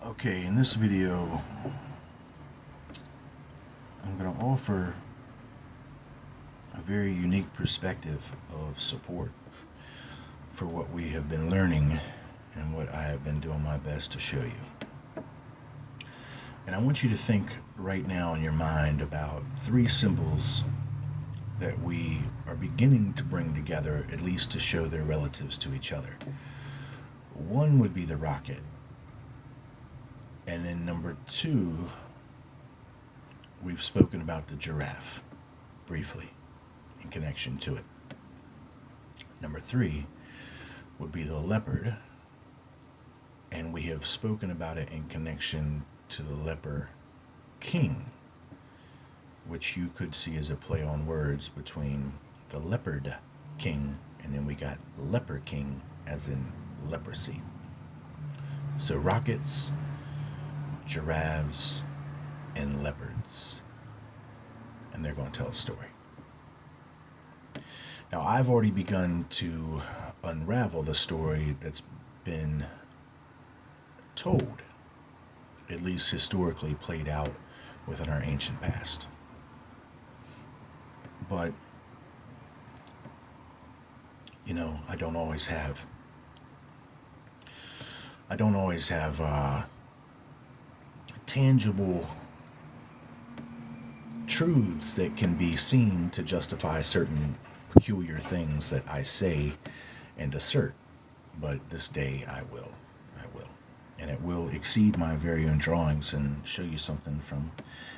Okay, in this video, I'm going to offer a very unique perspective of support for what we have been learning and what I have been doing my best to show you. And I want you to think right now in your mind about three symbols that we are beginning to bring together, at least to show their relatives to each other. One would be the rocket. And then number two, we've spoken about the giraffe briefly in connection to it. Number three would be the leopard, and we have spoken about it in connection to the leper king, which you could see as a play on words between the leopard king and then we got leper king as in leprosy. So rockets, giraffes, and leopards. And they're going to tell a story. Now, I've already begun to unravel the story that's been told, at least historically played out within our ancient past. But, I don't always have tangible truths that can be seen to justify certain peculiar things that I say and assert. But this day I will. And it will exceed my very own drawings and show you something from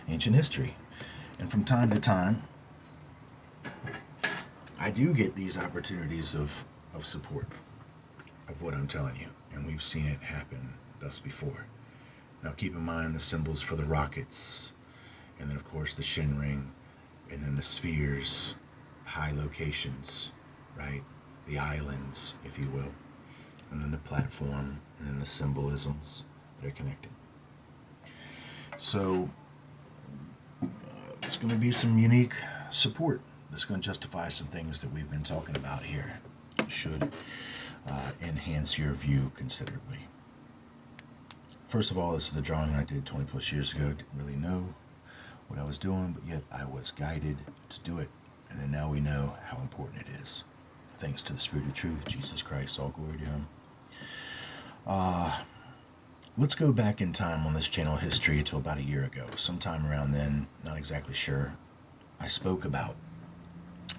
ancient history. And from time to time, I do get these opportunities of support of what I'm telling you. And we've seen it happen thus before. Now keep in mind the symbols for the rockets, and then of course the shin ring, and then the spheres, high locations, right? The islands, if you will, and then the platform, and then the symbolisms that are connected. So it's going to be some unique support that's going to justify some things that we've been talking about here. Should enhance your view considerably. First of all, this is the drawing I did 20 plus years ago. Didn't really know what I was doing, but yet I was guided to do it. And then now we know how important it is. Thanks to the Spirit of Truth, Jesus Christ, all glory to Him. Let's go back in time on this channel history to about a year ago. Sometime around then, not exactly sure, I spoke about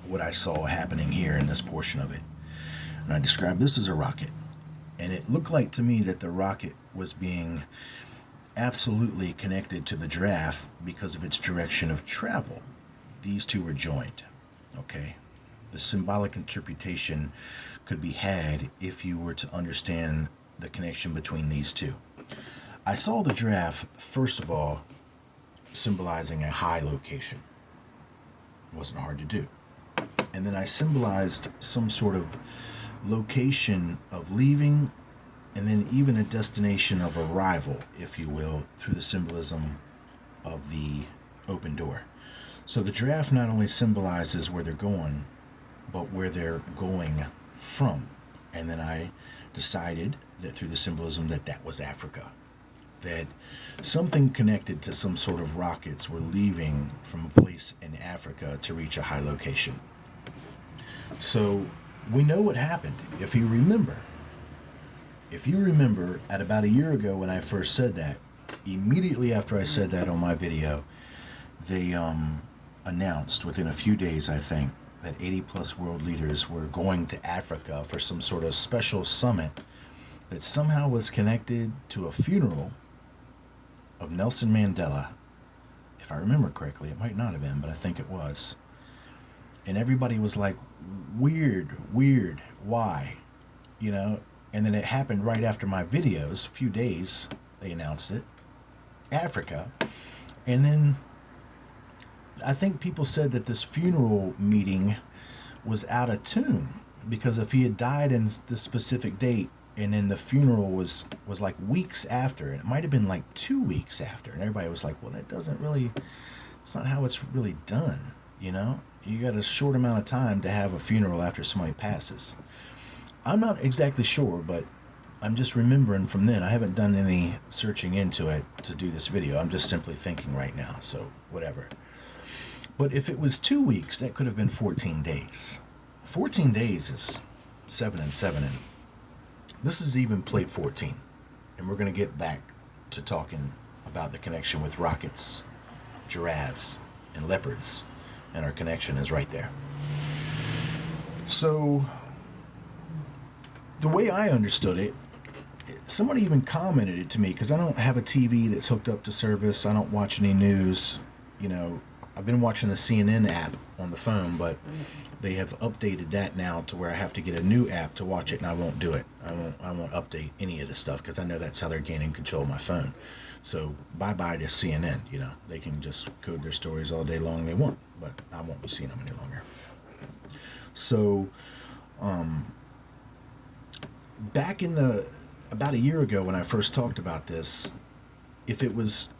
what I saw happening here in this portion of it. And I described this as a rocket. And it looked like to me that the rocket was being absolutely connected to the giraffe because of its direction of travel. These two were joined, okay? The symbolic interpretation could be had if you were to understand the connection between these two. I saw the giraffe, first of all, symbolizing a high location. It wasn't hard to do. And then I symbolized some sort of location of leaving, and then even a destination of arrival, if you will, through the symbolism of the open door. So the giraffe not only symbolizes where they're going, but where they're going from. And then I decided that through the symbolism that was Africa. That something connected to some sort of rockets were leaving from a place in Africa to reach a high location. So we know what happened. If you remember, at about a year ago when I first said that, immediately after I said that on my video, they announced within a few days, I think, that 80 plus world leaders were going to Africa for some sort of special summit that somehow was connected to a funeral of Nelson Mandela. If I remember correctly, it might not have been, but I think it was. And everybody was like, weird, why? And then it happened right after my videos, a few days, they announced it, Africa. And then I think people said that this funeral meeting was out of tune, because if he had died in this specific date, and then the funeral was like weeks after, and it might have been like 2 weeks after, and everybody was like, well, it's not how it's really done, You got a short amount of time to have a funeral after somebody passes. I'm not exactly sure, but I'm just remembering from then. I haven't done any searching into it to do this video. I'm just simply thinking right now, so whatever. But if it was 2 weeks, that could have been 14 days. 14 days is 7 and 7, and this is even plate 14. And we're going to get back to talking about the connection with rockets, giraffes, and leopards. And our connection is right there. So, the way I understood it, someone even commented it to me, because I don't have a TV that's hooked up to service. I don't watch any news. You know, I've been watching the CNN app on the phone, but they have updated that now to where I have to get a new app to watch it, and I won't do it. I won't update any of the stuff, because I know that's how they're gaining control of my phone. So bye-bye to CNN. You know, they can just code their stories all day long they want, but I won't be seeing them any longer. So, back in about a year ago when I first talked about this, if it was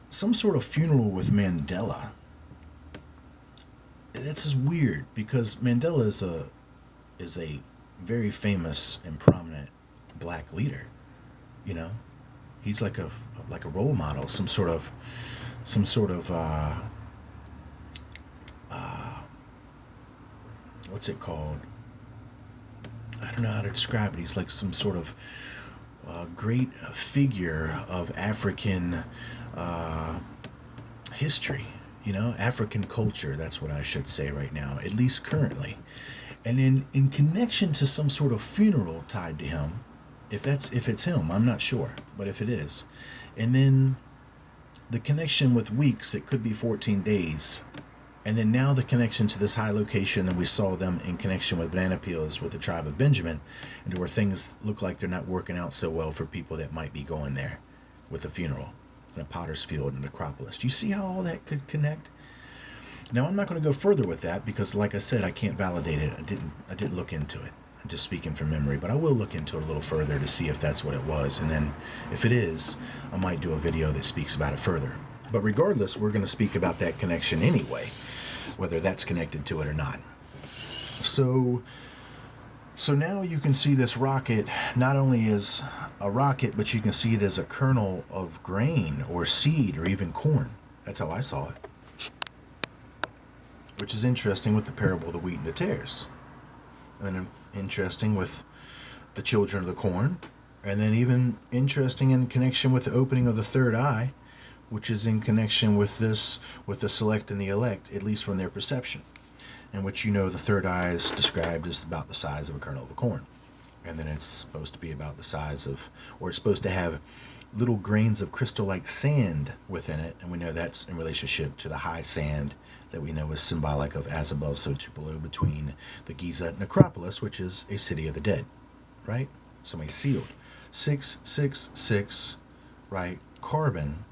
some sort of funeral with Mandela, that's just weird, because Mandela is a very famous and prominent black leader. You know, he's like a role model, some sort of what's it called? I don't know how to describe it. He's like some sort of great figure of African history, you know, African culture. That's what I should say right now, at least currently. And in connection to some sort of funeral tied to him, if it's him, I'm not sure, but if it is, and then the connection with weeks, it could be 14 days. And then now the connection to this high location, and we saw them in connection with banana peels with the tribe of Benjamin, and where things look like they're not working out so well for people that might be going there with a funeral and a potter's field and necropolis. Do you see how all that could connect? Now, I'm not going to go further with that because, like I said, I can't validate it. I didn't look into it. I'm just speaking from memory, but I will look into it a little further to see if that's what it was. And then if it is, I might do a video that speaks about it further. But regardless, we're going to speak about that connection anyway, whether that's connected to it or not. So now you can see this rocket not only is a rocket, but you can see it as a kernel of grain or seed or even corn. That's how I saw it. Which is interesting with the parable of the wheat and the tares. And then interesting with the children of the corn. And then even interesting in connection with the opening of the third eye, which is in connection with this, with the select and the elect, at least from their perception. In which, you know, the third eye is described as about the size of a kernel of a corn. And then it's supposed to be about the size of, or it's supposed to have little grains of crystal-like sand within it. And we know that's in relationship to the high sand that we know is symbolic of as above, so too below, between the Giza necropolis, which is a city of the dead, right? Somebody sealed. 666, right? Carbon,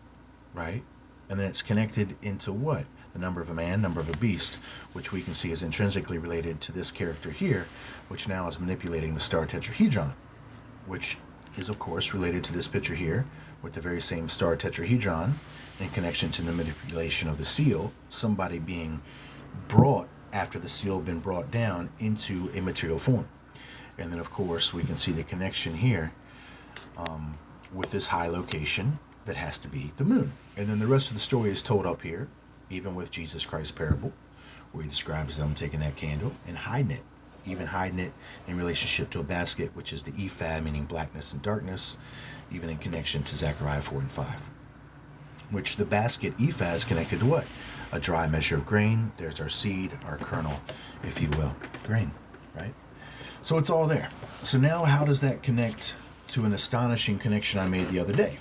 right? And then it's connected into what? The number of a man, number of a beast, which we can see is intrinsically related to this character here, which now is manipulating the star tetrahedron, which is, of course, related to this picture here, with the very same star tetrahedron in connection to the manipulation of the seal, somebody being brought, after the seal had been brought down, into a material form. And then, of course, we can see the connection here with this high location that has to be the moon. And then the rest of the story is told up here, even with Jesus Christ's parable, where he describes them taking that candle and hiding it, even hiding it in relationship to a basket, which is the ephah, meaning blackness and darkness, even in connection to Zechariah 4 and 5. Which the basket ephah is connected to what? A dry measure of grain. There's our seed, our kernel, if you will, grain, right? So it's all there. So now how does that connect to an astonishing connection I made the other day?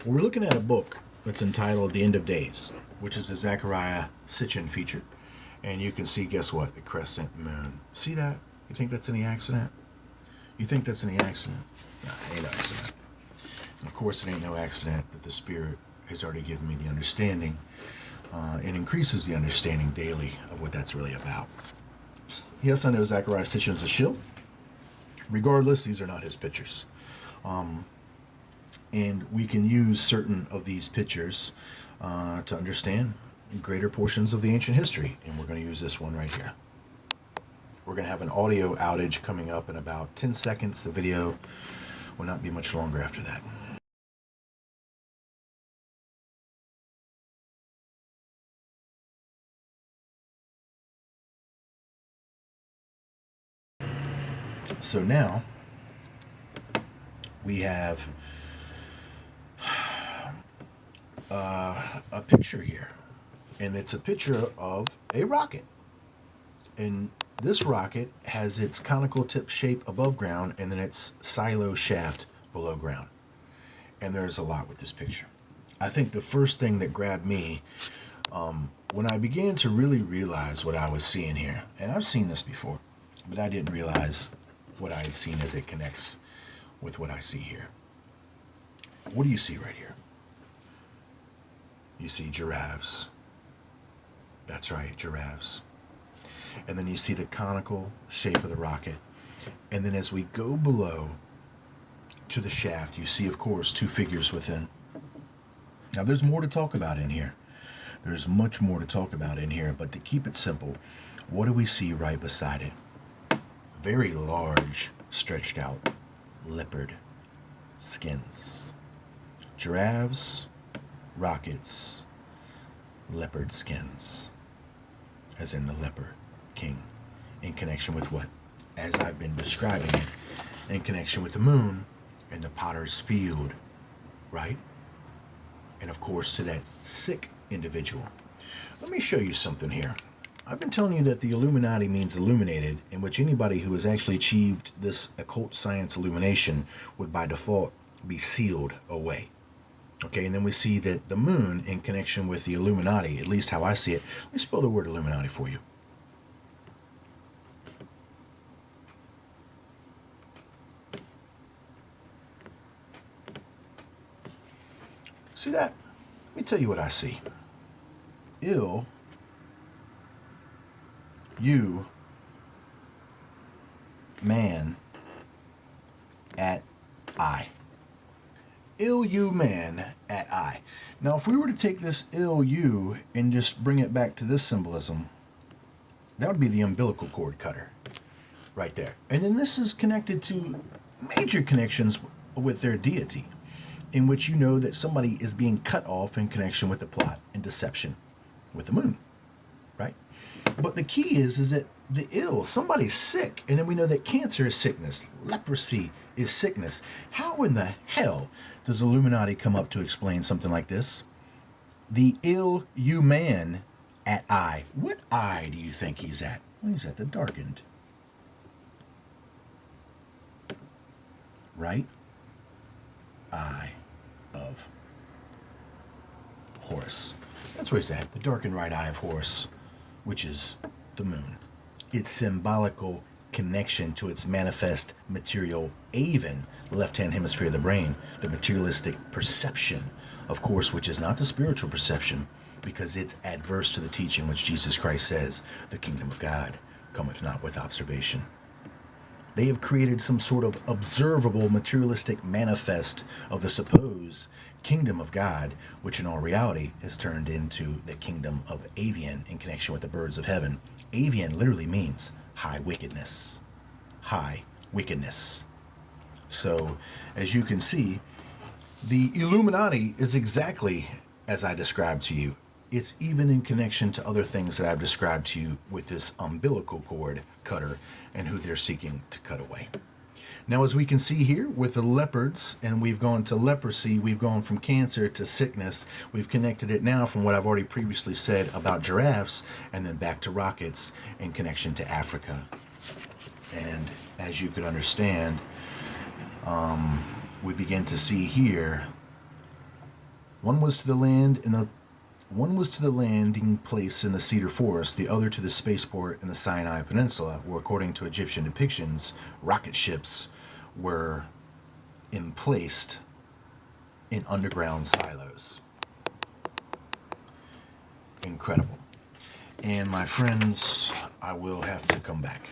Well, we're looking at a book that's entitled The End of Days, which is the Zechariah Sitchin feature. And you can see, guess what? The crescent moon. See that? You think that's any accident? You think that's any accident? No, it ain't no accident. And of course, it ain't no accident that the Spirit has already given me the understanding and increases the understanding daily of what that's really about. Yes, I know Zechariah Sitchin is a shill. Regardless, these are not his pictures. And we can use certain of these pictures to understand greater portions of the ancient history. And we're going to use this one right here. We're going to have an audio outage coming up in about 10 seconds. The video Will not be much longer after that. So now we have a picture here, and it's a picture of a rocket. And this rocket has its conical tip shape above ground and then its silo shaft below ground. And there's a lot with this picture. I think the first thing that grabbed me when I began to really realize what I was seeing here, and I've seen this before, but I didn't realize what I had seen as it connects with what I see here. What do you see right here? You see giraffes. That's right, giraffes. And then you see the conical shape of the rocket. And then as we go below to the shaft, you see, of course, two figures within. Now, there's more to talk about in here. There's much more to talk about in here, but to keep it simple, what do we see right beside it? Very large, stretched out leopard skins. Giraffes, rockets, leopard skins, as in the leopard king, in connection with what? As I've been describing it, in connection with the moon and the potter's field, right? And of course to that sick individual. Let me show you something here. I've been telling you that the Illuminati means illuminated, in which anybody who has actually achieved this occult science illumination would by default be sealed away. Okay, and then we see that the moon in connection with the Illuminati, at least how I see it. Let me spell the word Illuminati for you. See that? Let me tell you what I see. Ill, you, man, at I. Ill you man at I. Now if we were to take this ill you and just bring it back to this symbolism, that would be the umbilical cord cutter right there. And then this is connected to major connections with their deity, in which you know that somebody is being cut off in connection with the plot and deception with the moon, right? But the key is that the ill, somebody's sick, and then we know that cancer is sickness, leprosy is sickness. How in the hell does Illuminati come up to explain something like this? The ill you man at eye. What eye do you think he's at? Well, he's at the darkened. Right eye of Horus. That's where he's at, the darkened right eye of Horus, which is the moon. Its symbolical connection to its manifest material aven, the left-hand hemisphere of the brain, the materialistic perception, of course, which is not the spiritual perception, because it's adverse to the teaching which Jesus Christ says, the kingdom of God cometh not with observation. They have created some sort of observable materialistic manifest of the supposed kingdom of God, which in all reality has turned into the kingdom of avian in connection with the birds of heaven. Avian literally means high wickedness. High wickedness. So, as you can see, the Illuminati is exactly as I described to you. It's even in connection to other things that I've described to you with this umbilical cord cutter and who they're seeking to cut away. Now, as we can see here with the leopards, and we've gone to leprosy, we've gone from cancer to sickness, we've connected it now from what I've already previously said about giraffes, and then back to rockets in connection to Africa. And as you could understand, we begin to see here, one was to the landing place in the Cedar Forest, the other to the spaceport in the Sinai Peninsula, where according to Egyptian depictions, rocket ships were emplaced in underground silos. Incredible. And my friends, I will have to come back.